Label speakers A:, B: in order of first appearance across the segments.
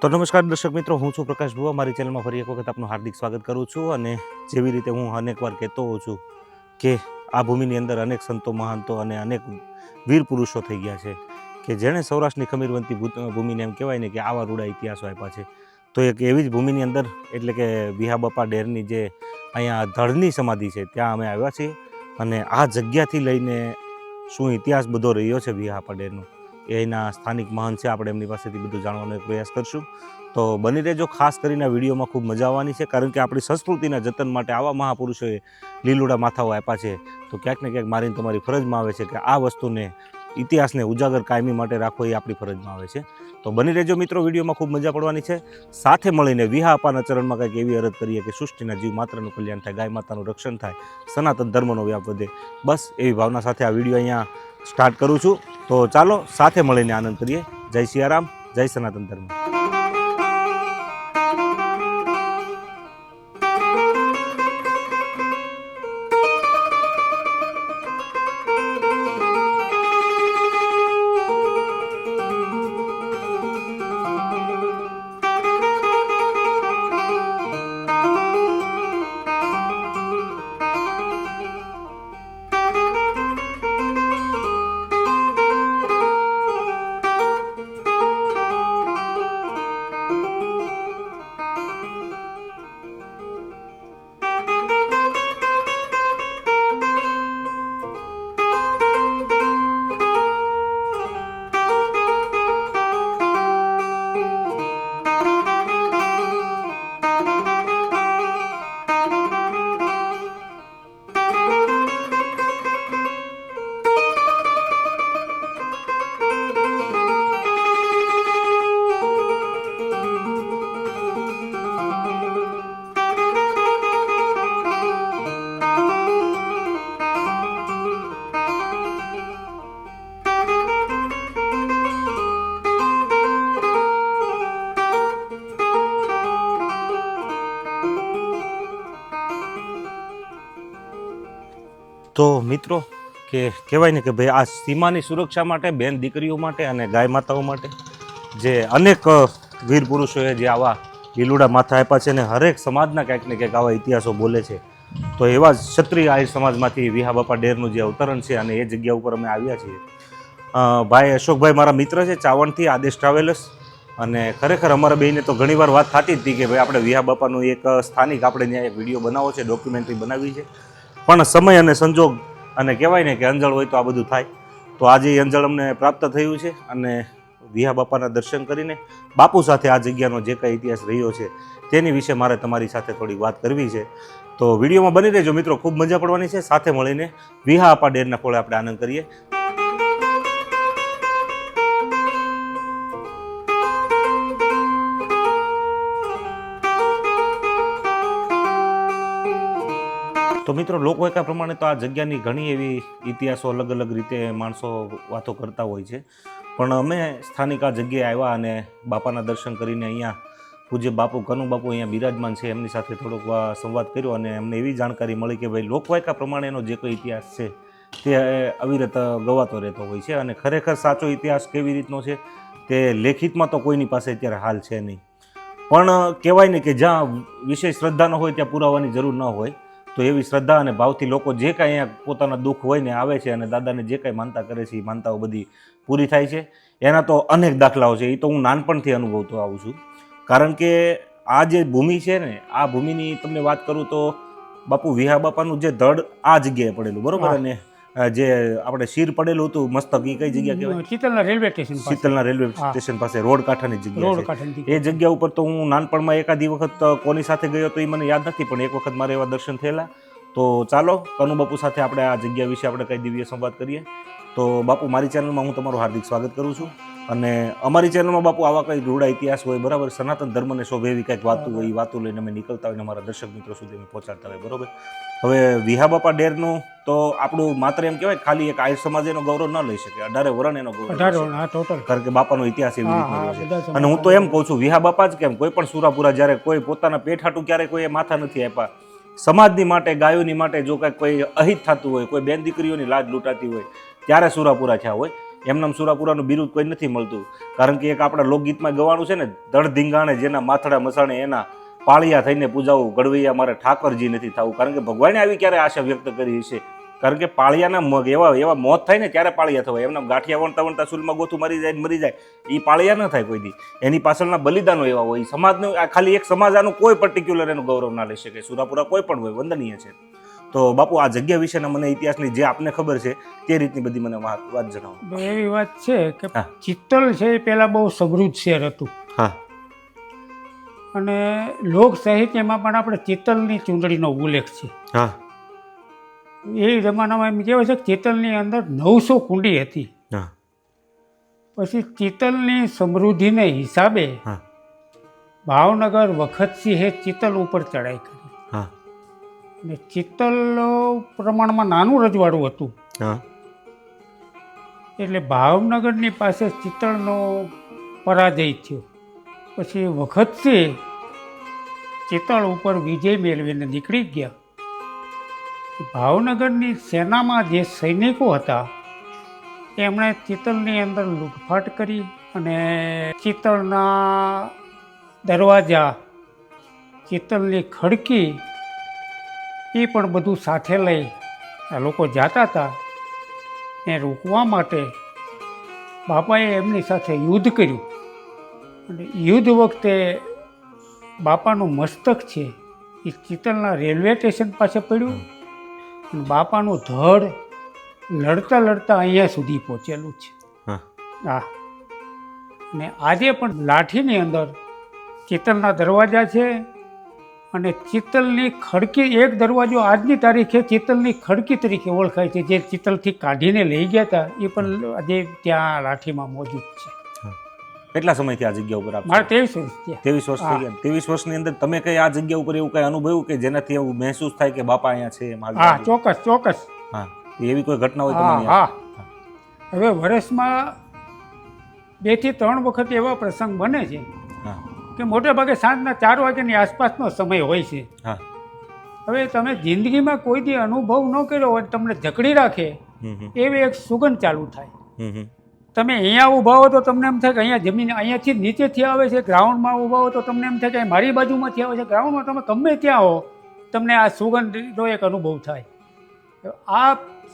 A: તો નમસ્કાર દર્શક મિત્રો, હું છું પ્રકાશ ભુવા. મારી ચેનલમાં ફરી એક વખત આપનું હાર્દિક સ્વાગત કરું છું. અને જેવી રીતે હું અનેકવાર કહેતો હોઉં છું કે આ ભૂમિની અંદર અનેક સંતો, મહાંતો અને અનેક વીર પુરુષો થઈ ગયા છે કે જેણે સૌરાષ્ટ્રની ખમીરવંતી ભૂમિને એમ કહેવાય ને કે આવા રૂડા ઇતિહાસો આપ્યા છે. તો એક એવી જ ભૂમિની અંદર એટલે કે વિહાબાપા ડેરની જે અહીંયા ધડની સમાધિ છે ત્યાં અમે આવ્યા છીએ. અને આ જગ્યાથી લઈને શું ઇતિહાસ બધો રહ્યો છે વિહાબાપા ડેરનો, એના સ્થાનિક મહંત છે, આપણે એમની પાસેથી બધું જાણવાનો એક પ્રયાસ કરશું. તો બની રહેજો. ખાસ કરીને આ વિડીયોમાં ખૂબ મજા આવવાની છે, કારણ કે આપણી સંસ્કૃતિના જતન માટે આવા મહાપુરુષોએ લીલુડા માથાઓ આપ્યા છે. તો ક્યાંક ને ક્યાંક મારીને તમારી ફરજમાં આવે છે કે આ વસ્તુને, ઇતિહાસને ઉજાગર કાયમી માટે રાખવો એ આપણી ફરજમાં આવે છે. તો બની રહેજો મિત્રો, વિડીયોમાં ખૂબ મજા પડવાની છે. સાથે મળીને વિહાબાપાના ચરણમાં કંઈક એવી અરજ કરીએ કે સૃષ્ટિના જીવ માત્રનું કલ્યાણ થાય, ગાય માતાનું રક્ષણ થાય, સનાતન ધર્મનો વ્યાપ વધે. બસ એવી ભાવના સાથે આ વિડીયો અહીંયા સ્ટાર્ટ કરું છું. તો ચાલો સાથે મળીને આનંદ કરીએ. જય સિયારામ, જય સનાતન ધર્મ. તો મિત્રો કે કહેવાય ને કે ભાઈ આ સીમાની સુરક્ષા માટે, બેન દીકરીઓ માટે અને ગાય માતાઓ માટે જે અનેક વીર પુરુષોએ જે આવા લીલુડા માથા આપ્યા છે, ને હરેક સમાજના ક્યાંક ને ક્યાંક આવા ઇતિહાસો બોલે છે. તો એવા જ ક્ષત્રિય આહિર સમાજમાંથી વિહાબાપા ડેરનું જે અવતરણ છે અને એ જગ્યા ઉપર અમે આવ્યા છીએ. ભાઈ અશોકભાઈ મારા મિત્ર છે, ચાવણથી, આદેશ ટ્રાવેલર્સ. અને ખરેખર અમારા બેને તો ઘણીવાર વાત થતી જ હતી કે ભાઈ આપણે વિહાબાપાનું એક સ્થાનિક આપણે ત્યાં એક વિડીયો બનાવો છે, ડોક્યુમેન્ટરી બનાવી છે, પણ સમય અને સંજોગ અને કહેવાય ને કે અંજળ હોય તો આ બધું થાય. તો આજે એ અંજળ અમને પ્રાપ્ત થયું છે અને વિહાબાપાના દર્શન કરીને બાપુ સાથે આ જગ્યાનો જે કંઈ ઇતિહાસ રહ્યો છે તેની વિશે મારે તમારી સાથે થોડી વાત કરવી છે. તો વિડીયોમાં બની રહેજો મિત્રો, ખૂબ મજા પડવાની છે. સાથે મળીને વિહાબાપા ડેરના ખોળે આપણે આનંદ કરીએ. તો મિત્રો, લોકવાયકા પ્રમાણે તો આ જગ્યાની ઘણી એવી ઇતિહાસો અલગ અલગ રીતે માણસો વાતો કરતા હોય છે, પણ અમે સ્થાનિક આ જગ્યાએ આવ્યા અને બાપાના દર્શન કરીને અહીંયા પૂજ્ય બાપુ કનુ બાપુ અહીંયા બિરાજમાન છે, એમની સાથે થોડોક સંવાદ કર્યો અને અમને એવી જાણકારી મળી કે ભાઈ લોકવાયકા પ્રમાણેનો જે કોઈ ઇતિહાસ છે તે અવિરત ગવાતો રહેતો હોય છે. અને ખરેખર સાચો ઇતિહાસ કેવી રીતનો છે તે લેખિતમાં તો કોઈની પાસે અત્યારે હાલ છે નહીં, પણ કહેવાય ને કે જ્યાં વિશેષ શ્રદ્ધા ન હોય ત્યાં પુરાવાની જરૂર ન હોય. તો એવી શ્રદ્ધા અને ભાવથી લોકો જે કાંઈ અહીંયા પોતાના દુઃખ હોય ને આવે છે અને દાદાને જે કાંઈ માનતા કરે છે એ માનતાઓ બધી પૂરી થાય છે. એના તો અનેક દાખલાઓ છે, એ તો હું નાનપણથી અનુભવતો આવું છું. કારણ કે આ જે ભૂમિ છે ને, આ ભૂમિની તમને વાત કરું તો બાપુ વિહાબાપાનું જે ધડ આ જગ્યાએ પડેલું, બરોબર, અને જે આપણે શિર પડેલું હતું મસ્તક, એ કઈ જગ્યા કહેવાય?
B: શીતલના રેલવે સ્ટેશન,
A: શીતલના રેલવે સ્ટેશન પાસે રોડ કાંઠાની જગ્યા છે. એ જગ્યા ઉપર તો હું નાનપણમાં એકાદી વખત કોની સાથે ગયો તો એ મને યાદ નથી, પણ એક વખત મારે એવા દર્શન થયેલા. તો ચાલો કનુ બાપુ સાથે આપણે આ જગ્યા વિશે આપણે કંઈ દિવ્ય સંવાદ કરીએ. તો બાપુ, મારી ચેનલમાં હું તમારું હાર્દિક સ્વાગત કરું છું. અને અમારી ચેનલમાં બાપુ આવા કંઈ રૂડા ઇતિહાસ હોય, બરાબર, સનાતન ધર્મને શોભે એવી કંઈક વાતો હોય, એ વાતો લઈને અમે નીકળતા હોય, અમારા દર્શક મિત્રો સુધી અમે પહોંચાડતા હોય, બરોબર. હવે વિહાબાપા ડેરનું તો આપણું માત્ર એમ કહેવાય ખાલી એક આહિર સમાજ એનો ગૌરવ ન લઈ શકે, 18 વરણ એનો ગૌરવ, કારણ કે બાપાનો ઇતિહાસ એવી રીતનો છે. અને હું તો એમ કહું છું, વિહાબાપા જ કેમ, કોઈ પણ સુરાપુરા જ્યારે કોઈ પોતાના પેટ હાટું ક્યારે કોઈ માથા નથી આપ્યા, સમાજની માટે, ગાયોની માટે જો કાંઈક કોઈ અહિત થતું હોય, કોઈ બેન દીકરીઓની લાજ લૂંટાતી હોય, ત્યારે સુરાપુરા થયા હોય. એમનામ સુરાપુરાનું બિરુદ કોઈ નથી મળતું. કારણ કે એક આપણા લોકગીતમાં ગવાનું છે ને, દળ ધીંગાણે જેના માથડા મસાણે એના પાળિયા થઈને પૂજાવું, ગળવૈયા મારે ઠાકરજી નથી થવું. કારણ કે ભગવાને આવી ક્યારે આશા વ્યક્ત કરી છે? કારણ કે પાળિયાના મગ એવા મોત થાય ને ત્યારે પાળિયા થવાય. એમના ગાંઠિયા વણતા વણતા સુલમાં ગોથું મરી જાય, એ પાળિયા ન થાય કોઈ દી. એની પાછળના બલિદાનો એવા હોય. સમાજનું આ ખાલી એક સમાજ આનું કોઈ પર્ટિક્યુલર એનું ગૌરવ ના લઈ શકે. સુરાપુરા કોઈ પણ હોય, વંદનીય છે. તો બાપુ, આ જગ્યા વિશેના મને ઇતિહાસની જે આપને ખબર છે તે રીતની બધી મને વાત જણાવો.
B: એવી વાત છે કે ચિત્તલ છે એ પહેલાં બહુ સમૃદ્ધ શહેર હતું.
A: હા.
B: અને લોક સાહિત્યમાં પણ આપણે ચિત્તલની ચૂંટણીનો ઉલ્લેખ છે.
A: હા.
B: એ જમાનામાં એમ કહેવાય છે કે ચિત્તલની અંદર 900 કુંડી હતી.
A: હા.
B: પછી ચિત્તલની સમૃદ્ધિને હિસાબે
A: હા.
B: ભાવનગર વખતસિંહે ચિત્તલ ઉપર ચડાઈ કરી.
A: હા.
B: અને ચિત્તલ પ્રમાણમાં નાનું રજવાડું હતું.
A: હા.
B: એટલે ભાવનગરની પાસે ચિત્તલનો પરાજય થયો. પછી વખતસિંહ ચિત્તલ ઉપર વિજય મેળવીને નીકળી ગયા. ભાવનગરની સેનામાં જે સૈનિકો હતા એમણે ચિત્તલની અંદર લૂંટફાટ કરી અને ચિત્તલના દરવાજા, ચિત્તલની ખડકી એ પણ બધું સાથે લઈ આ લોકો જતા હતા. એ રોકવા માટે બાપાએ એમની સાથે યુદ્ધ કર્યું. અને યુદ્ધ વખતે બાપાનું મસ્તક છે એ ચિત્તલના રેલવે સ્ટેશન પાસે પડ્યું. અને બાપાનું ધડ લડતા લડતા અહીંયા સુધી પહોંચેલું છે. હા. અને આજે પણ લાઠીની અંદર ચિત્તલના દરવાજા છે. અને ચિત્તલની ખડકી, એક દરવાજો આજની તારીખે ચિત્તલની ખડકી તરીકે ઓળખાય છે. જે ચિત્તલથી કાઢીને લઈ ગયા હતા એ પણ આજે ત્યાં લાઠીમાં મોજૂદ છે.
A: કેટલા સમયથી આ જગ્યા ઉપર
B: મારે 23 વર્ષ થયા.
A: 23 વર્ષ થઈ ગયા. 23 વર્ષની અંદર તમે કઈ આ જગ્યા ઉપર એવું કઈ અનુભવ્યું કે જેનાથી એવું મહેસૂસ થાય કે બાપા અહીંયા છે?
B: હા, ચોક્કસ.
A: હા. એવી કોઈ ઘટના હોય
B: હા.
A: તમને?
B: હા. હવે વર્ષમાં 2 થી 3 વખત એવા પ્રસંગ બને છે કે મોટે ભાગે સાંજના 4 વાગ્યાની આસપાસનો સમય હોય છે.
A: હા.
B: હવે તમે જિંદગીમાં કોઈ દી અનુભવ ન કર્યો હોય, તમને જકડી રાખે એવી એક સુગંધ ચાલુ થાય. તમે અહીંયા ઊભા હો તો તમને એમ થાય કે અહીંયા જમીન અહીંયાથી નીચેથી આવે છે. ગ્રાઉન્ડમાં ઊભા હો તો તમને એમ થાય કે મારી બાજુમાંથી આવે છે. ગ્રાઉન્ડમાં તમે ગમે ત્યાં હો તમને આ સુગંધનો એક અનુભવ થાય. આ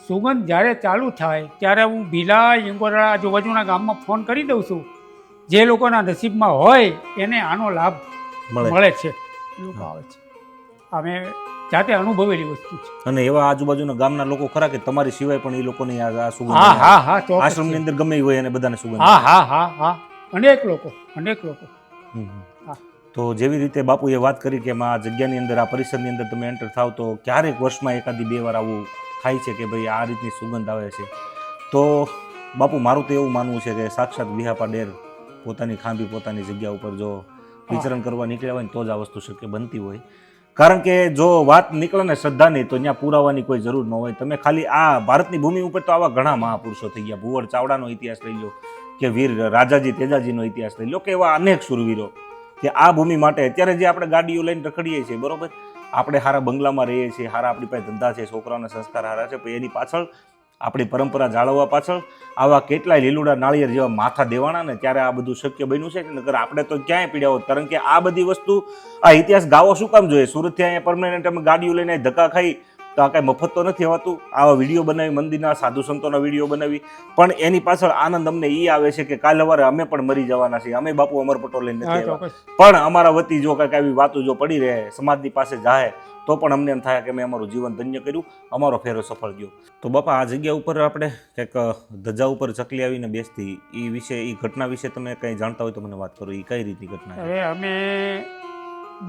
B: સુગંધ જ્યારે ચાલુ થાય ત્યારે હું ભીલા, ઇંગોરડા આજુબાજુના ગામમાં ફોન કરી દઉં છું. જે લોકોના નસીબમાં હોય એને આનો લાભ મળે છે. લોકો આવે છે. અમે જાતે અનુભવેલી વસ્તુ છે.
A: અને એવા આજુબાજુના ગામના લોકો ખરા કે તમારી સિવાય પણ એ લોકોને આ સુગંધ?
B: હા.
A: આશ્રમની અંદર ગમે હોય અને બધાને સુગંધ?
B: હા. અનેક લોકો.
A: તો જેવી રીતે બાપુએ વાત કરી કે આ જગ્યાની અંદર, આ પરિસરની અંદર તમે એન્ટર થાવ તો ક્યારેક વર્ષમાં 1-2 વાર આવું થાય છે કે ભાઈ આ રીતની સુગંધ આવે છે. તો બાપુ, મારું તો એવું માનવું છે કે સાક્ષાત વિહાપા ડેર પોતાની ખાંભી, પોતાની જગ્યા ઉપર જો વિચરણ કરવા નીકળ્યા હોય ને તો જ આ વસ્તુ શક્ય બનતી હોય. કારણ કે જો વાત નીકળે ને શ્રદ્ધાની તો ત્યાં પુરાવાની કોઈ જરૂર ન હોય. તમે ખાલી આ ભારતની ભૂમિ ઉપર તો આવા ઘણા મહાપુરુષો થઈ ગયા. ભુવડ ચાવડાનો ઇતિહાસ લઈ લો, કે વીર રાજાજી તેજાજીનો ઇતિહાસ લઈ લો, કે એવા અનેક શૂરવીરો કે આ ભૂમિ માટે અત્યારે જે આપણે ગાડીઓ લઈને રખડીએ છીએ, બરોબર, આપણે સારા બંગલામાં રહીએ છીએ, સારા આપણી પાસે ધંધા છે, છોકરાઓના સંસ્કાર સારા છે, પણ એની પાછળ આપણી પરંપરા જાળવવા પાછળ આવા કેટલાય લીલુડા નાળિયેર જેવા માથા દેવાના ને ત્યારે આ બધું શક્ય બન્યું છે. નકર આપણે તો ક્યાંય પીડ્યા હોત. કારણ કે આ બધી વસ્તુ, આ ઇતિહાસ ગાવો શું કામ જોઈએ? સુરતથી અહીંયા પરમાનન્ટ અમે ગાડીઓ લઈને ધક્કા ખાઈ તો આ કાંઈ મફત તો નથી હોતું. આવા વિડીયો બનાવી, મંદિરના સાધુ સંતોના વિડીયો બનાવી, પણ એની પાછળ આનંદ અમને એ આવે છે કે કાલ સવારે અમે પણ મરી જવાના છીએ. અમે બાપુ અમર પટોલ લઈને નથી આવ્યા, પણ અમારા વતી જો કાંઈક આવી વાતો જો પડી રહે, સમાજની પાસે જાય તો પણ અમને એમ થાય કે મેં અમારું જીવન ધન્ય કર્યું, અમારો ફેરો સફળ ગયો. તો બાપા, આ જગ્યા ઉપર આપણે કંઈક ધજા ઉપર ચકલી આવીને બેસતી, એ વિશે, એ ઘટના વિશે તમે કંઈ જાણતા હોય તો મને વાત કરો. એ કઈ રીતની ઘટના?
B: હવે અમે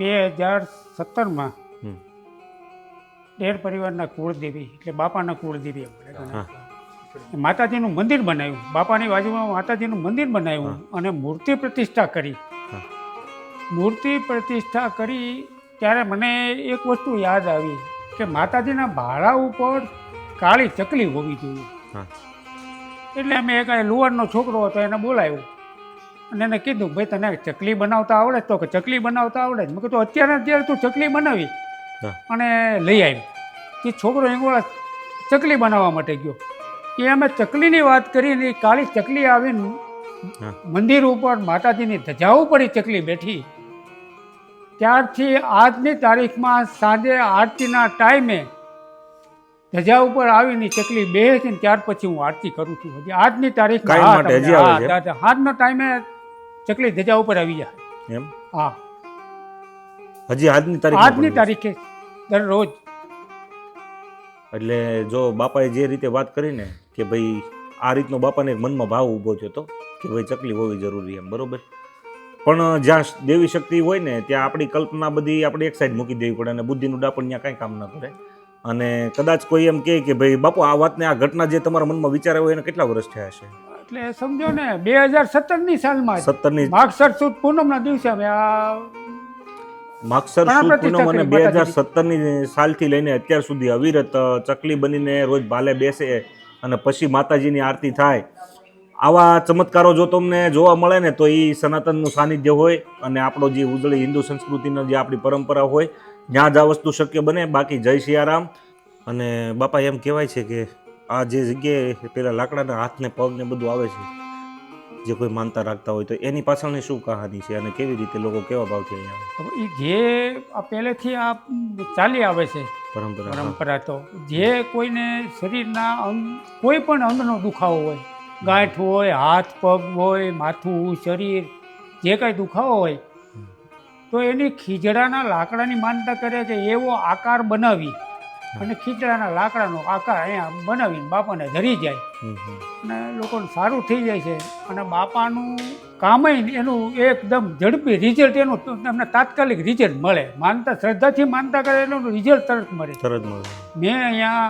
B: 2017માં ડેર પરિવારના કુળદેવી એટલે બાપાના કુળદેવી માતાજીનું મંદિર બનાવ્યું. બાપાની બાજુમાં માતાજીનું મંદિર બનાવ્યું અને મૂર્તિ પ્રતિષ્ઠા કરી. મૂર્તિ પ્રતિષ્ઠા કરી ત્યારે મને એક વસ્તુ યાદ આવી કે માતાજીના ભાડા ઉપર કાળી ચકલી હોવી જોઈએ. એટલે અમે એક લુવારનો છોકરો હતો એને બોલાવ્યો અને એને કીધું, ભાઈ તને ચકલી બનાવતા આવડે? તો કે ચકલી બનાવતા આવડે. મેં કીધું અત્યારે તું ચકલી બનાવી અને લઈ આવી. તે છોકરો એંગોળા ચકલી બનાવવા માટે ગયો એ અમે ચકલીની વાત કરી ને એ કાળી ચકલી આવીને
A: હા.
B: મંદિર ઉપર માતાજીની ધજા ઉપર એ ચકલી બેઠી. ત્યારથી આજની તારીખમાં સાંજે આરતીના ટાઈમે ધજા ઉપર આવીને ચકલી બેસે છે ને ત્યાર પછી હું આરતી કરું છું. હજી આજની તારીખમાં
A: કાયમ માટે હજી આવે છે?
B: આજના ટાઈમે ચકલી ધજા ઉપર આવી જાય.
A: એમ
B: હા,
A: હજી આજની
B: આજની
A: તારીખ
B: તારીખે દરરોજ.
A: એટલે જો બાપાએ જે રીતે વાત કરી ને કે ભાઈ આ રીતનો બાપાને એક મનમાં ભાવ ઊભો થયો હતો કે ભાઈ ચકલી હોવી જરૂરી એમ, બરોબર. પણ જ્યાં દેવી શક્તિ હોય ને ત્યાં આપણી કલ્પના બધી આપણે એક સાઈડ મૂકી દેવી પડે અને બુદ્ધિનું ડાપણ ત્યાં કાંઈ કામ ન કરે. અને કદાચ કોઈ એમ કહે કે ભાઈ બાપુ આ વાતને આ ઘટના જે તમારા મનમાં વિચાર હોય એને કેટલા વર્ષ થયા છે?
B: એટલે સમજો ને 2017ની સાલમાં
A: 17ની
B: માગસર સુદ પૂનમના દિવસે અમે આ
A: માગસર સુદ પૂનમ અને 2017ની સાલથી લઈને અત્યાર સુધી અવિરત ચકલી બનીને રોજ ભાલે બેસે અને પછી માતાજીની આરતી થાય. આવા ચમત્કારો જો તમને જોવા મળે ને તો એ સનાતનનું સાનિધ્ય હોય અને આપણો જે ઉજળી હિન્દુ સંસ્કૃતિનો જે આપણી પરંપરા હોય ત્યાં જ આ વસ્તુ શક્ય બને. બાકી જય સિયારામ. અને બાપા એમ કહેવાય છે કે આ જે જગ્યાએ પેલા લાકડાના હાથને પગને બધું આવે છે, જે કોઈ માનતા રાખતા હોય તો એની પાછળની શું કહાની છે અને કેવી રીતે લોકો કેવા ભાવથી અહીંયા આવે?
B: એ જે આ પહેલેથી આ ચાલી આવે છે પરંપરા. તો જે કોઈને શરીરના કોઈ પણ અંગનો દુખાવો હોય, ગાંઠ હોય, હાથ પગ હોય, માથું, શરીર, જે કાંઈ દુખાવો હોય તો એની ખીજડાના લાકડાની માનતા કરે કે એવો આકાર બનાવી અને ખીજડાના લાકડાનો આકાર અહીંયા બનાવીને બાપાને ધરી જાય અને લોકોને સારું થઈ જાય છે. અને બાપાનું કામય એનું એકદમ ઝડપી રિઝલ્ટ, એનું તમને તાત્કાલિક રિઝલ્ટ મળે. માનતા શ્રદ્ધાથી માનતા કરે એનું રિઝલ્ટ તરત મળે. મેં અહીંયા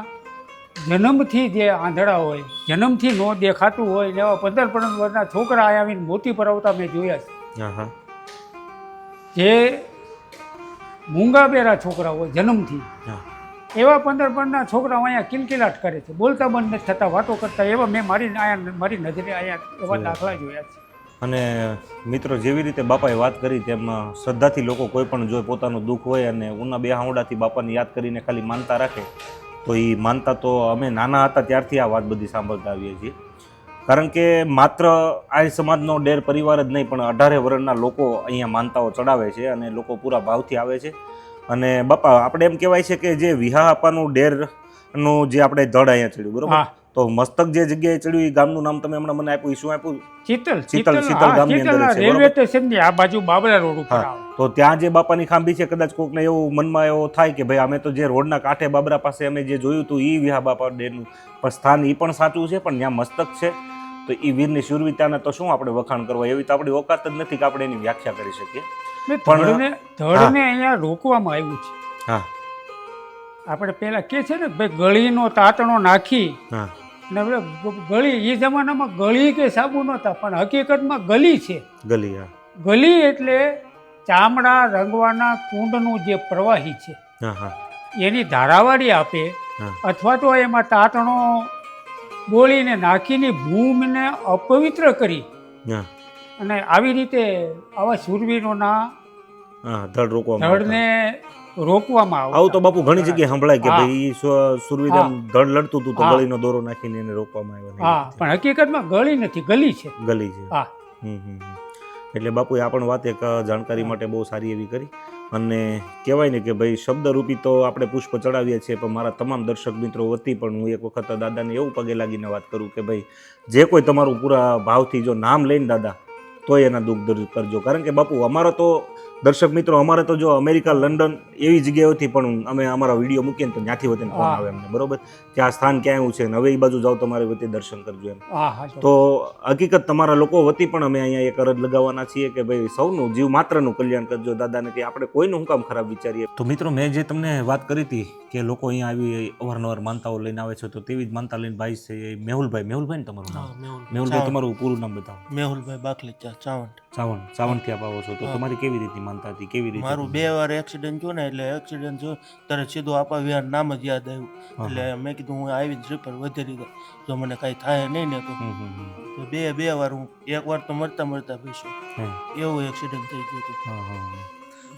B: જન્મથી જે આંધળા હોય, જન્મથી ન દેખાતું હોય ને એવા 15-15 વર્ષના છોકરા આવીને મોતી પરાવતા મેં જોયા છે. જે મૂંગા બેરા છોકરા હોય જન્મથી, એવા 15-15ના છોકરાઓ અહીંયા કિલકિલાટ કરે છે, બોલતા બંધ નથી થતા, વાતો કરતા. એવા મેં મારી નજરે અહીંયા એવા દાખલા જોયા છે.
A: અને મિત્રો, જેવી રીતે બાપાએ વાત કરી તેમ શ્રદ્ધાથી લોકો કોઈ પણ જો પોતાનું દુઃખ હોય અને ઉના બે હાવડાથી બાપાને યાદ કરીને ખાલી માનતા રાખે તો એ માનતા તો અમે નાના હતા ત્યારથી આ વાત બધી સાંભળતા આવીએ છીએ. કારણ કે માત્ર આ સમાજનો ડેર પરિવાર જ નહીં પણ 18 વર્ષના લોકો અહીંયા માનતાઓ ચડાવે છે અને લોકો પૂરા ભાવથી આવે છે. અને બાપા આપણે એમ કહેવાય છે કે જે વિહા આપવાનું ડેરનું જે આપણે ધડ અહીંયા ચડ્યું, બરોબર, તો મસ્તક જે જગ્યાએ ચડ્યું એ ગામનું નામ તમે હમણાં મને આપ્યું, શું આપ્યું? ચિતલ ગામની અંદર છે,
B: રેલવે સ્ટેશનની આ બાજુ બાબરા રોડ ઉપર આવે.
A: તો ત્યાં જે બાપાની ખાંભી છે, કદાચ કોકને એવું મનમાં એવો થાય કે ભાઈ અમે તો જે રોડના કાંઠે બાબરા પાસે અમે જે જોયું હતું એ વિહા બાપા ડેરનું પણ સ્થાન એ પણ સાચું છે, પણ ત્યાં મસ્તક છે. તો એ વીરની શૂરવીરતાને તો શું આપણે વખાણ કરવા, એવી તો આપણી ઓકાત જ નથી કે આપણે એની વ્યાખ્યા કરી શકીએ.
B: ધડને અહીંયા રોકવામાં આવ્યું છે.
A: હા,
B: આપણે પેલા કે છે ને ભાઈ ગળીનો તાતણો નાખી ને ગળી, એ જમાનામાં ગળી કે સાબુ નહોતા પણ હકીકતમાં ગલી છે. ગલી એટલે ચામડા રંગવાના કુંડનું જે પ્રવાહી છે એની ધારાવાળી આપે, અથવા તો એમાં તાતણો બોળીને નાખીને ભૂમિને અપવિત્ર કરી અને આવી રીતે આવા શૂરવીરોના ધડને રોકવામાં આવે.
A: આવું તો બાપુ ઘણી જગ્યાએ સંભળાય કે ભાઈ શૂરવીર ધડ લડતું હતું તો ગળીનો દોરો નાખીને એને રોકવામાં આવ્યો.
B: હા, પણ હકીકતમાં ગળી નથી, ગલી છે.
A: ગલી છે. હા. એટલે બાપુએ આ પણ વાત એક જાણકારી માટે બહુ સારી એવી કરી. અને કહેવાય ને કે ભાઈ શબ્દરૂપી તો આપણે પુષ્પ ચડાવીએ છીએ, પણ મારા તમામ દર્શક મિત્રો વતી પણ હું એક વખત દાદાને એવું પગે લાગીને વાત કરું કે ભાઈ જે કોઈ તમારું પૂરા ભાવથી જો નામ લઈને દાદા તો એના દુઃખ દૂર કરજો. કારણ કે બાપુ અમારો તો દર્શક મિત્રો, અમારે તો જો અમેરિકા, લંડન એવી જગ્યાઓથી પણ અમે અમારા વિડીયો મૂકીએ ને તો ત્યાંથી વતીને ફોન આવે અમને, બરોબર, કે આ સ્થાન ક્યાં આવ્યું છે ને હવે એ બાજુ જાઓ તમારે વતી દર્શન કરજો એમ. તો હકીકત તમારા લોકો વતી પણ અમે અહીંયા એક અરજ લગાવવાના છીએ કે ભાઈ સૌનું જીવ માત્રનું કલ્યાણ કરજો દાદાને, કે આપણે કોઈનું શું કામ ખરાબ વિચારીએ. તો મિત્રો, મેં જે તમને વાત કરી હતી કે લોકો અહીંયા આવી અવારનવાર માનતાઓ લઈને આવે છે, તો તેવી જ માનતા લઈને ભાઈ છે મેહુલભાઈ. મેહુલભાઈ ને તમારું નામ? મેહુલભાઈ, તમારું પૂરું નામ બતાવો.
C: મેહુલભાઈ બાખલીચા,
A: ચાવણથી આપ આવો છો. તો તમારી કેવી રીતની માનતા હતી, કેવી રીતે?
C: મારું 2 વાર એક્સિડન્ટ થયો ને, એટલે એક્સિડન્ટ થયો ત્યારે સીધું આપા વિહાર નામ જ યાદ આવ્યું. એટલે મેં કીધું હું આવીને શ્રીફળ વધેરી દઉં, જો મને કાંઈ થાય નહીં ને તો બે વાર હું, એક વાર તો મરતા બેસ્યો, એવું એક્સિડન્ટ થઈ ગયું હતું.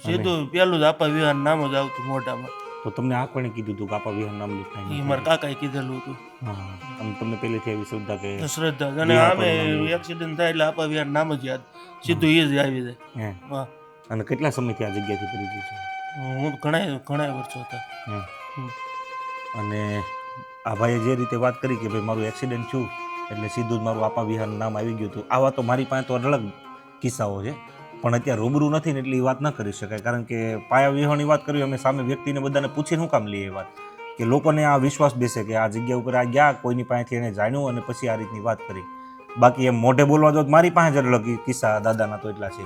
C: સીધું પેલું જ આપા વિહાર નામ જ આવતું મોઢામાં.
A: તો તમને આ કોણે કીધું હતું કે આપા વિહાર નામ
C: એ
A: લખાય
C: મારા કાકાએ કીધેલું હતું.
A: હા અને તમને પહેલેથી આવી શ્રદ્ધા કે
C: શ્રદ્ધા અને
A: વિહાર
C: આમે
A: પર નામ
C: એક્સિડન્ટ થાય એટલે આપા વિહાર નામ જ યાદ સીધું એ જ આવી જાય.
A: હે
C: હા
A: અને કેટલા સમયથી આ જગ્યાથી પરિચિત છે?
C: હું ઘણા ઘણા વર્ષો હતા.
A: હમ.
C: હમ.
A: અને આ ભાઈએ જે રીતે વાત કરી કે ભાઈ મારું એક્સિડન્ટ થયું એટલે સીધું જ મારું આપા વિહારનું નામ આવી ગયું હતું, આવા તો મારી પાસે તો અલગ કિસ્સાઓ છે, પણ અત્યારે રૂબરૂ નથી ને એટલે એ વાત ન કરી શકાય. કારણ કે પાયા વિહોણી વાત કરી અમે સામે વ્યક્તિને બધાને પૂછીને શું કામ લઈએ એ વાત કે લોકોને આ વિશ્વાસ બેસે કે આ જગ્યા ઉપર આ ગયા, કોઈની પાસેથી એને જાણ્યું અને પછી આ રીતની વાત કરી. બાકી એમ મોઢે બોલવા જો મારી પાસે જ અલગ કિસ્સા દાદાના તો એટલા છે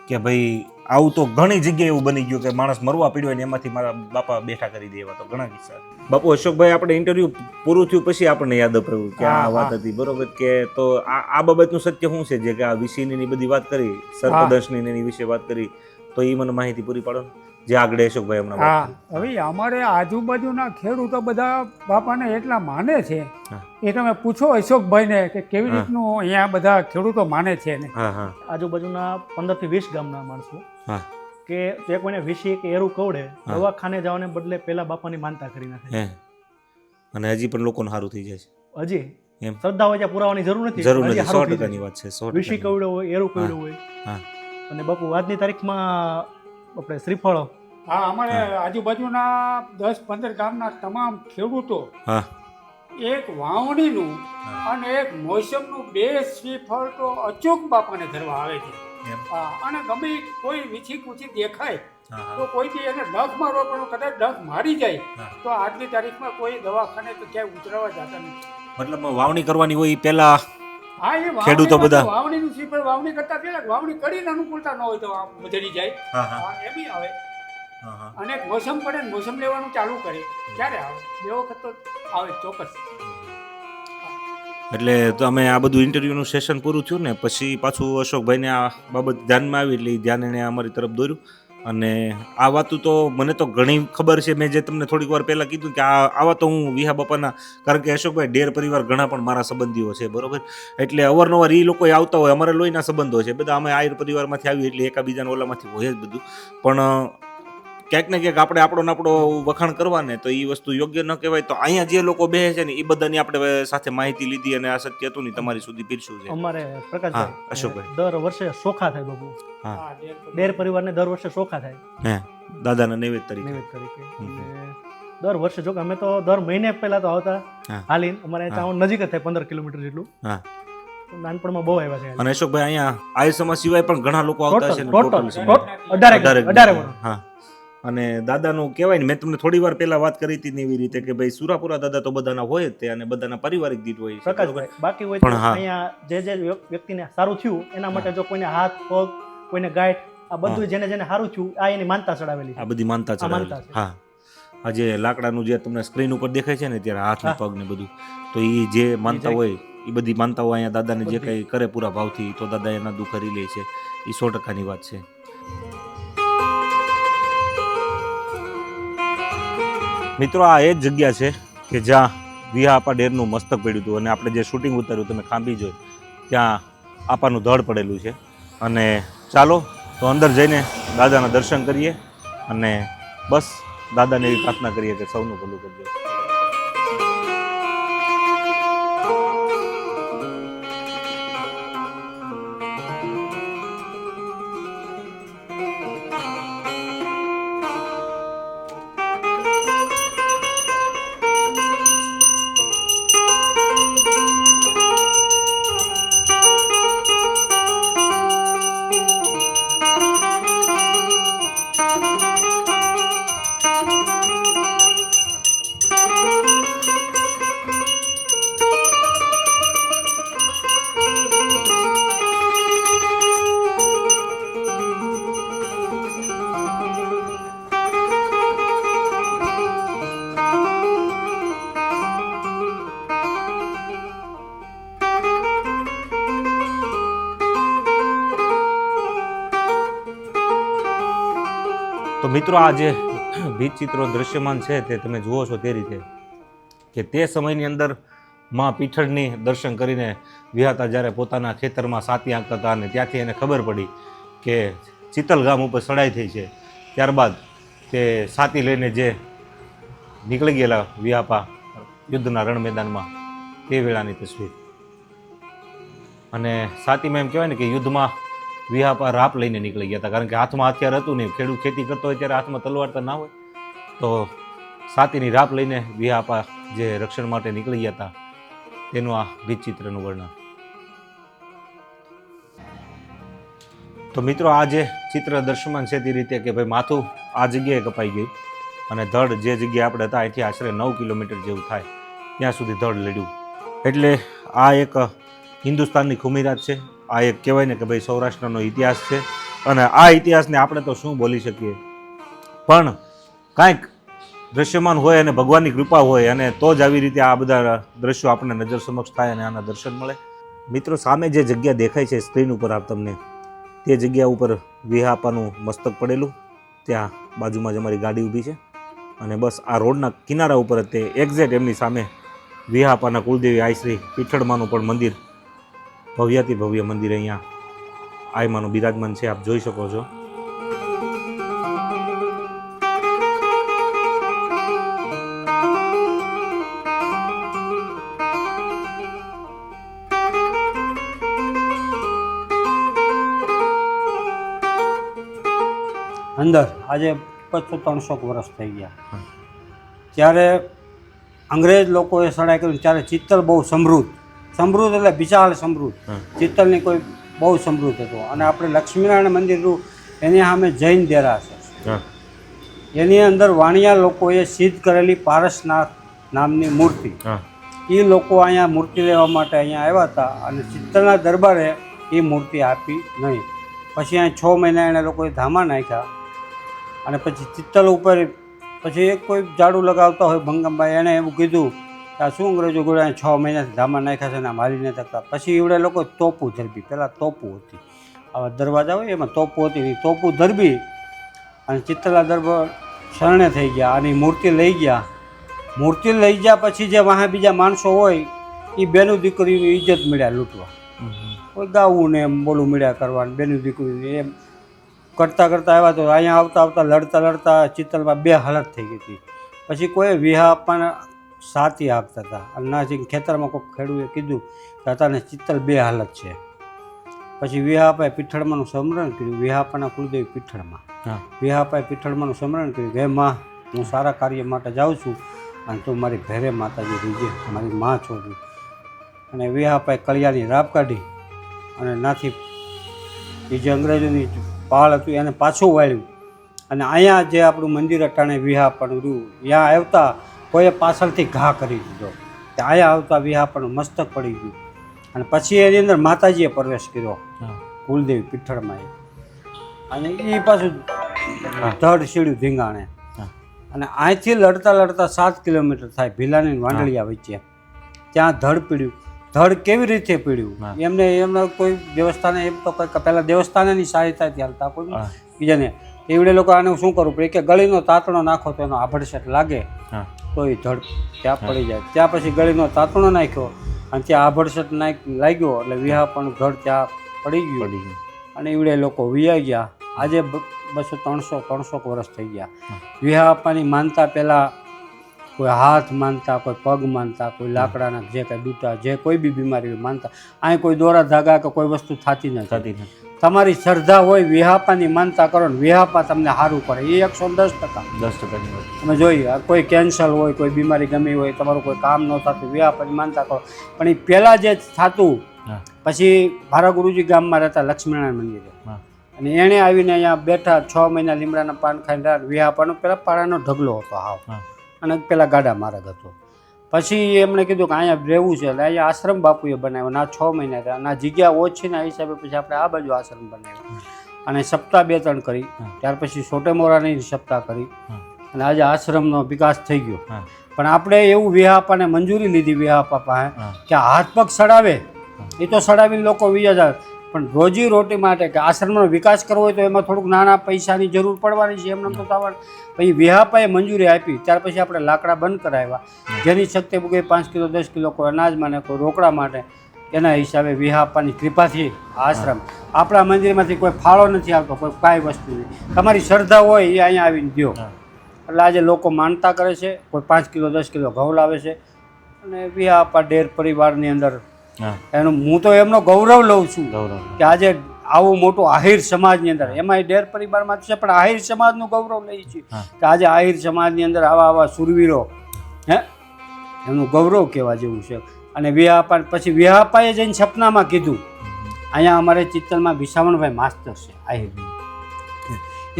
A: કે ભાઈ આવું તો ઘણી જગ્યાએ એવું બની ગયું કે માણસ મરવા પીડ્યો ને એમાંથી મારા બાપા બેઠા કરી દે, એવા તો ઘણા કિસ્સા છે. બાપુ અશોકભાઈ આપણે ઇન્ટરવ્યુ પૂરું થયું પછી આપણને યાદ અપાયું કે આ વાત હતી બરોબર કે તો આ બાબતનું સત્ય શું છે જે કે આ વિષયની બધી વાત કરી સર્પદંશની એની વિશે વાત કરી તો એ મને માહિતી પૂરી પાડો જે આગળ અશોકભાઈ હમણાં વાત
B: હા, હવે અમારે આજુબાજુના ખેડૂતો બધા બાપાને એટલા માને છે
A: હા.
B: એ તમે પૂછો અશોકભાઈને કે કેવી રીતનું અહીંયા બધા ખેડૂતો માને છે ને.
A: હા હા
D: આજુબાજુના 15 થી 20 ગામના માણસો
A: હા
D: કે જે કોઈને વિશે કે એરું કવડે
A: હા.
D: દવાખાને જવાને બદલે પહેલા બાપાની માનતા કરી નાખે
A: હે અને હજી પણ લોકોને સારું થઈ જાય છે
D: હજી
A: એમ
D: શ્રદ્ધા હોય ત્યાં પુરાવાની જરૂર નથી.
A: જરૂર
D: હજી
A: નથી,
D: હારું થઈ
A: 100%ની
D: જાય.
A: વાત છે, 100%.
D: વિશી કવડો હોય એરું કવડો હોય
A: હા
D: અને બાપુ આજની તારીખમાં આપણે શ્રીફળો
B: હા, અમારે આજુબાજુના 10-15 ગામના તમામ ખેડૂતો
A: હા
B: એક વાવણીનું અને એક મોસમનું 2 શ્રીફળ તો અચૂક બાપાને ધરવા આવે છે.
A: એમ.
B: હા, અને ગમે ઈ કોઈ વીછી કૂછી દેખાય
A: હા
B: તો કોઈથી એને ડગ મારવો પણ કદાચ ડગ મારી જાય
A: હા.
B: તો આજની તારીખમાં કોઈ દવાખાને તો ક્યાંય ઉતરવા જતા નથી.
A: મતલબ વાવણી કરવાની હોય ઈ પહેલા
B: હા, એ
A: ખેડૂતો બધા.
B: વાવણીનું શ્રીફળ વાવણી કરતા પહેલા વાવણી કરીને અનુકૂળતા ન હોય તો આ વધરી જાય.
A: હા હા
B: હા, એમ ય આવે.
A: હા હા
B: અને મોસમ પડે ને મોસમ લેવાનું ચાલુ કરે ત્યારે આવે, બે વખત તો આવે ચોક્કસ.
A: એટલે તમે આ બધું ઇન્ટરવ્યુનું સેશન પૂરું થયું ને પછી પાછું અશોકભાઈને આ બાબત ધ્યાનમાં આવી એટલે ઈ ધ્યાન એણે અમારી તરફ દોર્યું. અને આ વાતું તો મને તો ઘણી ખબર છે, મેં જે તમને થોડીક વાર પહેલાં કીધું કે આવા તો હું વિહા બાપાના, કારણ કે અશોકભાઈ ડેર પરિવાર ઘણા પણ મારા સંબંધીઓ છે બરોબર, એટલે અવારનવાર એ લોકો આવતા હોય, અમારા લોહીના સંબંધો છે બધા, અમે આયર પરિવારમાંથી આવી એટલે એકાબીજાના ઓલામાંથી હોય જ બધું. પણ ક્યાંક ને ક્યાંક આપણે આપણો વખાણ કરવા ને તો એ વસ્તુ યોગ્ય ન કહેવાય. તો અહીંયા જે લોકો બેસે છે ને એ બધાની આપણે સાથે માહિતી લીધી અને આ સત્ય હતું ને તમારી સુધી પીરસ્યું છે.
D: અમારે
A: હા,
D: પ્રકાશભાઈ
A: અશોકભાઈ.
D: દર વર્ષે સોખા થાય બાપુ.
A: હા
B: હા,
D: ડેર પરિવારને દર વર્ષે સોખા થાય
A: હે દાદાના નૈવેદ્ય તરીકે.
D: નૈવેદ્ય તરીકે. અને દર વર્ષે જો કે અમે તો દર મહિને પહેલા તો આવતા
A: હા.
D: હાલીને, અમારે ત્યાં નજીક જ થાય 15 કિલોમીટર જેટલું.
A: હા
D: નાનપણમાં બહુ આવ્યા છે.
A: અને અશોકભાઈ અહીંયા આર્ય સમાજ સિવાય પણ ઘણા લોકો આવતા છે ને
D: ટોટલ
A: સમાજ.
D: 18 વર્ષ.
A: હા અને દાદાનું કહેવાય ને, મેં તમને થોડી વાર પહેલા વાત કરી હતી ને એવી રીતે કે ભાઈ સુરાપુરા દાદા તો બધાના હોય જ તે અને બધાના પારિવારિક દીઠ હોય છે, બરોબર?
D: પ્રકાશભાઈ બાકી હોય તો
A: પણ હા.
D: અહીંયા જે વ્યક્તિને સારું થયું એના માટે જો કોઈને હાથ પગ કોઈને ગાંઠ આ બધું જેને જેને સારું થયું આ એની માનતા ચડાવેલી છે.
A: આ બધી માનતા
D: આ માનતા
A: ચડાવેલી.
D: છે.
A: હા આ જે લાકડાનું જે તમને સ્ક્રીન ઉપર દેખાય છે ને ત્યારે હાથ ને પગ ને બધું, તો એ જે માનતા હોય એ બધી માનતાઓ અહીંયા દાદાને જે કંઈ કરે પૂરા ભાવથી તો દાદા એના દુઃખ હરી લે છે, એ 100%ની વાત છે. મિત્રો આ એ જ જગ્યા છે કે જ્યાં વિહા આપા ડેરનું મસ્તક પડ્યું હતું અને આપણે જે શૂટિંગ ઉતાર્યું તમે ખાંભી જોઈ ત્યાં આપાનું ધડ પડેલું છે. અને ચાલો તો અંદર જઈને દાદાના દર્શન કરીએ અને બસ દાદાને એવી પ્રાર્થના કરીએ કે સૌનું ભલું કરજો. તો મિત્રો આ જે ભીત ચિત્રો દ્રશ્યમાન છે તે તમે જુઓ છો તે રીતે કે તે સમયની અંદર માં પીઠળની દર્શન કરીને વિહાતા જ્યારે પોતાના ખેતરમાં સાતી આંકતા હતા અને ત્યાંથી એને ખબર પડી કે ચિતલ ગામ ઉપર સડાઈ થઈ છે, ત્યારબાદ તે સાતી લઈને જે નીકળી ગયેલા વિહાપા યુદ્ધના રણ મેદાનમાં તે વેળાની તસવીર. અને સાતીમાં એમ કહેવાય ને કે યુદ્ધમાં વિહાપા રાપ લઈને નીકળી ગયા હતા, કારણ કે હાથમાં હથિયાર હતું નહીં. ખેડૂત ખેતી કરતો હોય ત્યારે હાથમાં તલવાર તો ના હોય, તો સાતીની રાપ લઈને વિહાપા જે રક્ષણ માટે નીકળી ગયા હતા તેનું આ ગીતચિત્રનું વર્ણન. તો મિત્રો, આ જે ચિત્ર દર્શમાન છે તે રીતે કે ભાઈ માથું આ જગ્યાએ કપાઈ ગયું અને ધડ જે જગ્યાએ આપણે હતા અહીંથી આશરે 9 કિલોમીટર જેવું થાય ત્યાં સુધી ધડ લડ્યું. એટલે આ એક હિન્દુસ્તાનની ખુમીરાત છે. આ એક કહેવાય ને કે ભાઈ સૌરાષ્ટ્રનો ઇતિહાસ છે. અને આ ઇતિહાસને આપણે તો શું બોલી શકીએ, પણ કાંઈક દ્રશ્યમાન હોય અને ભગવાનની કૃપા હોય અને તો જ આવી રીતે આ બધા દ્રશ્યો આપણને નજર સમક્ષ થાય અને આના દર્શન મળે. મિત્રો, સામે જે જગ્યા દેખાય છે સ્ક્રીન ઉપર આપ તમને, તે જગ્યા ઉપર વિહાપાનું મસ્તક પડેલું, ત્યાં બાજુમાં જ અમારી ગાડી ઊભી છે. અને બસ આ રોડના કિનારા ઉપર જ તે એક્ઝેક્ટ એમની સામે વિહાપાના કુળદેવી આઈશ્રી પીઠળમાનું પણ મંદિર, ભવ્યાતિ ભવ્ય મંદિર અહીંયા આયમાનું બિરાજમાન છે, આપ જોઈ શકો છો.
E: અંદર આજે 200-300 વર્ષ થઈ ગયા. ત્યારે અંગ્રેજ લોકોએ સડાઈ કર્યું ત્યારે ચિત્તલ બહુ સમૃદ્ધ એટલે વિશાળ સમૃદ્ધ, ચિત્તલની કોઈ બહુ સમૃદ્ધ હતો. અને આપણે લક્ષ્મીનારાયણ મંદિરનું એની સામે જૈન દેરાસર છે. એની અંદર વાણિયા લોકોએ સિદ્ધ કરેલી પારસનાથ નામની મૂર્તિ, એ લોકો અહીંયા મૂર્તિ લેવા માટે અહીંયા આવ્યા હતા અને ચિત્તલના દરબારે એ મૂર્તિ આપી નહીં. પછી અહીંયા 6 મહિના એણે લોકોએ ધામા નાખ્યા. અને પછી ચિત્તલ ઉપર પછી એક કોઈ ઝાડુ લગાવતા હોય ભંગમભાઈ, એણે એવું કીધું કે આ શું અંગ્રેજો ગોળા 6 મહિનાથી ધામા નાખ્યા છે ને મારી નથી શકતા. પછી એવડે લોકો તોપું ધરબી, પહેલાં તોપું હતી, આવા દરવાજા હોય એમાં તોપું હતી, તોપું ધરબી અને ચિત્તલા દરબાર શરણે થઈ ગયા અને મૂર્તિ લઈ ગયા. મૂર્તિ લઈ ગયા પછી જે વાહ બીજા માણસો હોય એ બેનું દીકરીની ઇજ્જત મળ્યા લૂંટવા, કોઈ ગાવું ને એમ બોલું મળ્યા કરવાનું, બેનું દીકરીની એમ કરતાં કરતાં આવ્યા. તો અહીંયા આવતા લડતા ચિત્તલમાં 2 હાલત થઈ ગઈ હતી. પછી કોઈ વિહાપાને સાથી આપતા હતા અને ના ખેતરમાં કોઈ ખેડૂએ કીધું કે તાને ચિત્તલ 2 હાલત છે. પછી વિહાપાએ પીઠળમાંનું સ્મરણ કર્યું, વિહાપાના કુળદેવી પીઠળમાં. વિહાપાએ પીઠળમાંનું સ્મરણ કર્યું કે માં, હું સારા કાર્ય માટે જાઉં છું અને તું મારી ભેરે માતાજી રીજે, મારી માં છોડી. અને વિહાપાએ કળિયાની રાપ કાઢી અને નાથી એ જે અંગ્રેજોની પાળ હતું એને પાછું વાળ્યું. અને અહીંયા જે આપણું મંદિર અટાણે વિહાપાનું રહ્યું, ત્યાં આવતા કોઈએ પાછળથી ઘા કરી દીધો, અહીંયા આવતા વિહાપાનું મસ્તક પડી ગયું. અને પછી એની અંદર માતાજીએ પ્રવેશ કર્યો કુલદેવી પીઠળમાં. અને એ પાછું ધડ સીડ્યું ધીંગાણે. અને અહીંથી લડતા 7 કિલોમીટર થાય ભીલાની વાંડળિયા વચ્ચે, ત્યાં ધડ પીડ્યું. ધડ કેવી રીતે પીડ્યું એમને કોઈ દેવસ્થાને એમ તો કોઈ પહેલાં દેવસ્થાનની સહાયતા ચાલતા કોઈ બીજાને એવડે લોકો આને શું કરવું પડે કે ગળીનો તાતણો નાખો તો એનો આભડસેટ લાગે તો એ ધડ ત્યાં પડી જાય. ત્યાં પછી ગળીનો તાતણો નાખ્યો અને ત્યાં આભડસેટ લાગ્યો એટલે વિહાપાનું ધડ ત્યાં પડી ગયું અને એવડે લોકો વિયા ગયા. આજે 200-300 વર્ષ થઈ ગયા. વિહાપાની માનતા પહેલાં કોઈ હાથ માનતા, કોઈ પગ માનતા, કોઈ લાકડાના જે કંઈ ડૂટા, જે કોઈ બી બીમારી માનતા. અહીં કોઈ દોરા ધાગા કે કોઈ વસ્તુ થતી નથી. તમારી શ્રદ્ધા હોય, વિહાપાની માનતા કરો ને વિહાપા તમને સારું કરે, એ 110%. તમે જોઈએ કોઈ કેન્સર હોય, કોઈ બીમારી ગમી હોય, તમારું કોઈ કામ ન થતું, વિહાપાની માનતા કરો. પણ એ પહેલાં જે થતું, પછી મારા ગુરુજી ગામમાં રહેતા લક્ષ્મીનારાયણ મંદિરે, અને એણે આવીને અહીંયા બેઠા 6 મહિના લીમડાના પાન ખાઈને વિહાપાનો પહેલાં પાડાનો ઢગલો હતો હાવ, અને પેલા ગાડા માર્ગ હતો. પછી એમણે કીધું કે અહીંયા રહેવું છે એટલે અહીંયા આશ્રમ બાપુએ બનાવ્યો. ના 6 મહિના થયા, ના જગ્યા ઓછી ના હિસાબે પછી આપણે આ બાજુ આશ્રમ બનાવ્યો અને સપ્તાહ 2-3 કરી. ત્યાર પછી સોટે મોરાની સપ્તાહ કરી અને આજે આશ્રમનો વિકાસ થઈ ગયો. પણ આપણે એવું વિહાપાને મંજૂરી લીધી વિહાપા પાસે કે હાથ પગ સડાવે એ તો સડાવીને લોકો વિયા જાય, પણ રોજી રોટી માટે કે આશ્રમનો વિકાસ કરવો હોય તો એમાં થોડુંક નાના પૈસાની જરૂર પડવાની છે. એમને તો થવાનું. પછી વિહાપાએ મંજૂરી આપી. ત્યાર પછી આપણે લાકડા બંધ કરાવ્યા, જેની શક્તિ કોઈ 5 કિલો 10 કિલો કોઈ અનાજમાં ને કોઈ રોકડા માટે. એના હિસાબે વિહાપાની કૃપાથી આશ્રમ, આપણા મંદિરમાંથી કોઈ ફાળો નથી આવતો, કોઈ કાંઈ વસ્તુ નહીં. તમારી શ્રદ્ધા હોય એ અહીંયા આવીને દો. એટલે આજે લોકો માનતા કરે છે. કોઈ 5 કિલો 10 કિલો ઘઉં લાવે છે અને વિહાપા ડેર પરિવારની અંદર
A: હા
E: એનું હું તો એમનો ગૌરવ લઉં છું
A: ગૌરવ
E: કે આજે આવું મોટું આહિર સમાજની અંદર એમાંય ડેર પરિવારમાં છે પણ આહિર સમાજનું ગૌરવ લઈએ છીએ
A: હા.
E: કે આજે આહિર સમાજની અંદર આવા સુરવીરો હે એમનું ગૌરવ કહેવા જેવું છે. અને વિહાપા પછી વિહાપાએ જઈને સપનામાં કીધું અહીંયા અમારે ચિત્તલમાં વિસાવણભાઈ માસ્તર છે આહિર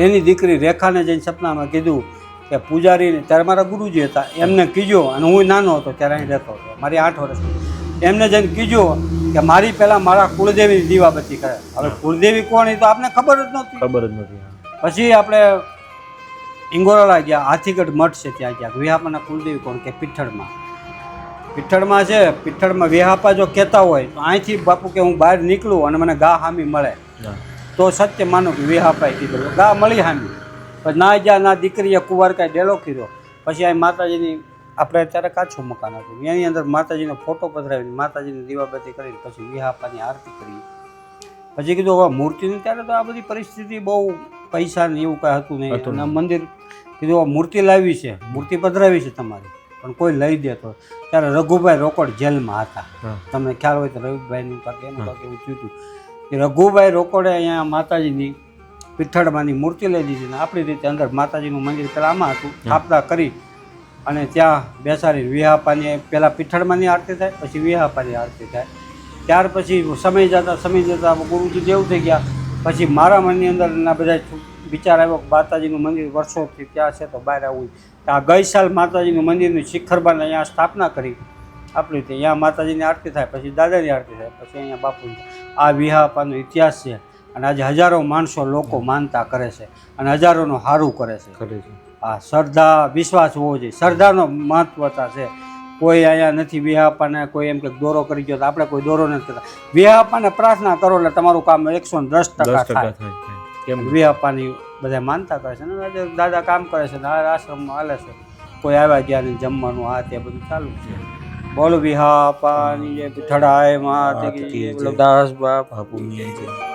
E: એની દીકરી રેખાને જઈને સપનામાં કીધું કે પૂજારીને ત્યારે મારા ગુરુજી હતા એમને કીજો અને હું નાનો હતો ત્યારે અહીં રહેતો હતો મારી 8 વર્ષની એમને જઈને કીજો કે મારી પહેલાં મારા કુળદેવીની દીવાબત્તી કરે. હવે કુળદેવી કોણ એ તો આપને ખબર જ નહોતી.
A: ખબર જ નથી હા.
E: પછી આપણે ઇંગોરાળા ગયા હાથીગઢ મઠ છે ત્યાં ગયા વિહાપાના કુળદેવી કોણ કે પીઠળમાં છે. પીઠળમાં વિહાપા જો કહેતા હોય તો અહીંથી બાપુ કે હું બહાર નીકળું અને મને ગા હામી મળે
A: હા.
E: તો સત્ય માનું કે વિહાપાએ કીધું ગા મળી હામી. પછી ના જ્યાં ના દીકરીએ કુંવાર કાંઈ ડેલો કીધો. પછી અહીં માતાજીની આપણે અત્યારે કાચું મકાન હતું એની અંદર માતાજીનો ફોટો પધરાવીને માતાજીની દીવાબત્તી કરીને પછી વિહાપાની આરતી કરી. પછી કીધું હવે મૂર્તિની ત્યારે તો આ બધી પરિસ્થિતિ બહુ પૈસા ને એવું કાંઈ હતું નહીં. અને મંદિર કીધું હવે મૂર્તિ લાવી છે મૂર્તિ પધરાવી છે તમારી પણ કોઈ લઈ દેતો. ત્યારે રઘુભાઈ રોકડ જેલમાં હતા. તમને ખ્યાલ હોય તો રવિભાઈનું કાંક એનું કાંક એવું થયું હતું કે રઘુભાઈ રોકડે અહીંયા માતાજીની પીઠળમાંની મૂર્તિ લઈ લીધી ને આપણી રીતે અંદર માતાજીનું મંદિર પહેલાં આમાં હતું સ્થાપના કરી અને ત્યાં બેસાડી વિહાપાની પહેલાં પીઠળમાંની આરતી થાય પછી વિહાપાની આરતી થાય. ત્યાર પછી સમય જતાં ગુરુજી દેવ થઈ ગયા. પછી મારા મનની અંદરના બધા વિચાર આવ્યો કે માતાજીનું મંદિર વર્ષોથી ત્યાં છે તો બહાર આવવું. આ ગઈ સાલ માતાજીનું મંદિરની શિખરબાને અહીંયા સ્થાપના કરી આપણી રીતે અહીંયા માતાજીની આરતી થાય પછી દાદાની આરતી થાય પછી અહીંયા બાપુની. આ વિહાપાનો ઇતિહાસ છે અને આજે હજારો માણસો લોકો માનતા કરે છે અને હજારોનું સારું કરે છે. આ શ્રદ્ધા વિશ્વાસ હોવો જોઈએ. શ્રદ્ધાનો મહત્વતા છે. કોઈ અહીંયા નથી વિહાપાને કોઈ એમ કે દોરો કરી ગયો તો આપણે કોઈ દોરો નથી કરતા. વિહાપાને પ્રાર્થના કરો એટલે તમારું કામ 110% થાય. વિહાપાની બધા માનતા કરે છે ને આજે દાદા કામ કરે છે ને આશ્રમમાં હાલે છે. કોઈ આવ્યા ગયા ને જમવાનું આ તે બધું ચાલુ છે. બોલ વિહાપાની જય પીઠળાય માતા કી જય. દાસ બાપુની જય.